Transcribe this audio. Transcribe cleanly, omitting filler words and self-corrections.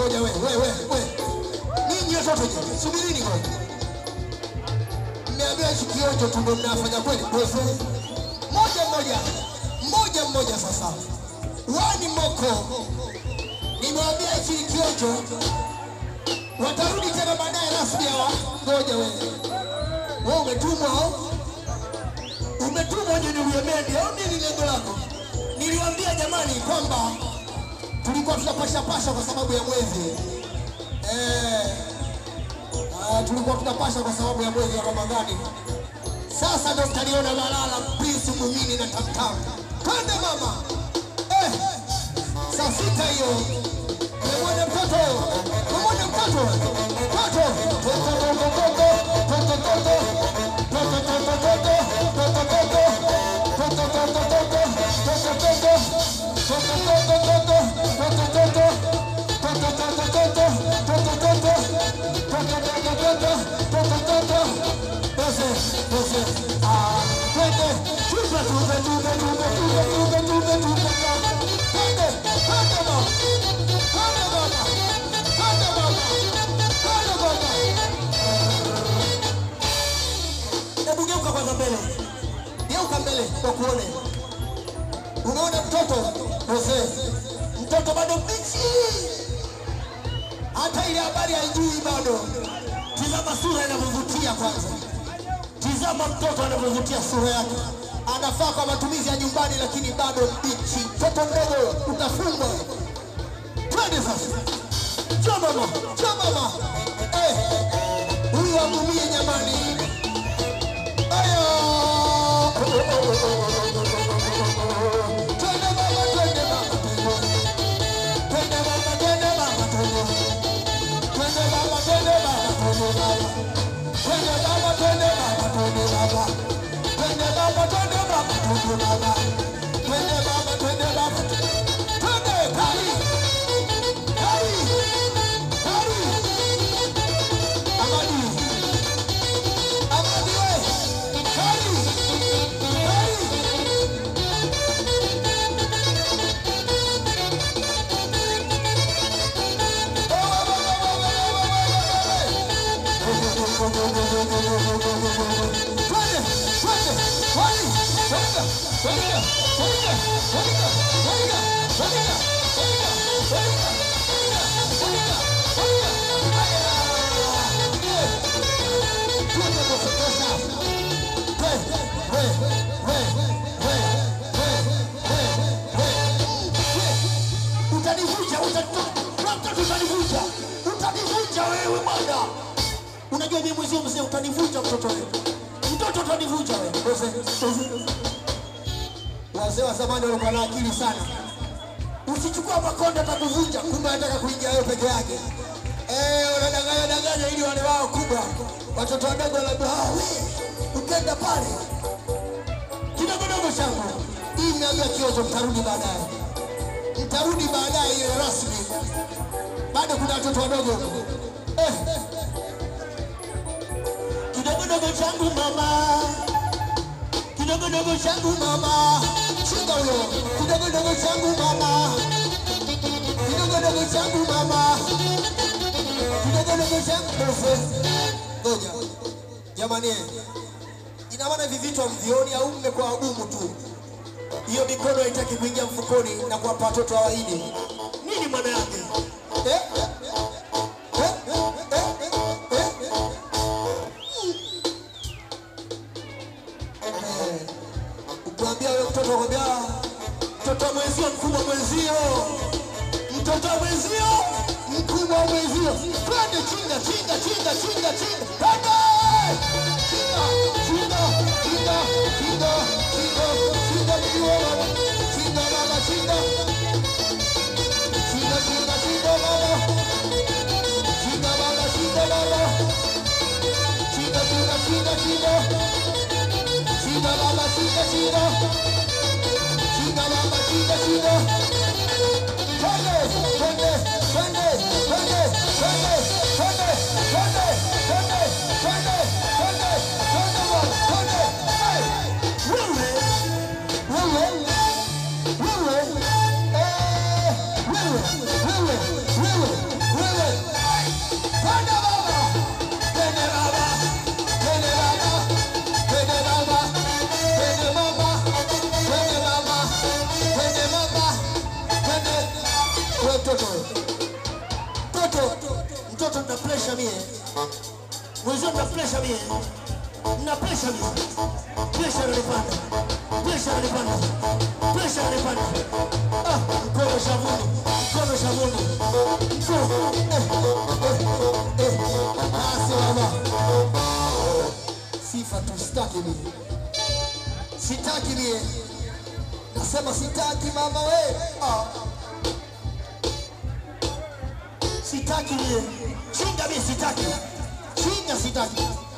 ngoja wewe. Ninyi watoto subirini ngoja. Mmeambia kionjo tu ndio mnafanya kweli? Mmoja sasa. Wani moko. Nimwambia hichi kionjo. Watarudi tena baadaye rasmi hawa. Ngoja wewe. Wewe umetumwa nje ni uyemendi au nini lengo lako? Niliwaambia jamani kwamba tulikuwa tunapasha kwa sababu ya mwezi. Tulikuwa tunapasha kwa sababu ya mwezi wa Ramadhani. Sasa ndo mtaliona Malala, Prince Muumini na Tamtam. Twende mama. Saa 6 hiyo. Mwana mtoto. Geuka mbele kwa kuone. Unaona mtoto bado mbichi. Hata ile habari haijui bado. Tizama sura inavyovutia kwanza. Tizama mtoto anavyovutia sura yake. Anafaa kwa matumizi ya nyumbani lakini bado mbichi. Mtoto mdogo utafungwa. Twende sasa. Njoo mama. Huyu amumie nyamani. Ayo. Utanivunja wewe bwana. Unajua mimi mzee utanivunja mtoto wewe. Mtoto utanivunja wewe. Wazee wa zamani walikuwa na akili sana. Usichukua makonda atakuvunja, kumbe anataka kuingia wewe peke yake. Unadanganya ili wale wao kubwa. Watoto wadogo labda ukenda pale. Kidogo changu. Hii miaka kioto mtarudi baadaye ile rasmi. Bado kuna watoto wadogo. Kidogo changu mama. Chinga huyo. Kidogo changu mama. Ngoja. Jamani. Ina maana hivi vitu hamvioni au mmekuwa wagumu tu? Hiyo mikono haitaki kuingia mfukoni na kuwapa watoto hawaidi. Nini maana yake? Ukiambia wewe mtoto kwambia mtoto mwenzio mkubwa mwenzio. Twende chinga. pressure mie. Mwenzio mna pressure mie. Mna pressure mie. Pressure inanipanda. Pressure inanipanda. Pressure inanipanda. Mkono shavuni. Mkono shavuni. Mkono. Basi mama. Sifa tu sitaki mie. Sitaki mie. Nasema sitaki mama we. Sitaki mie. Chinga mie sitaki. Chinga sitaki.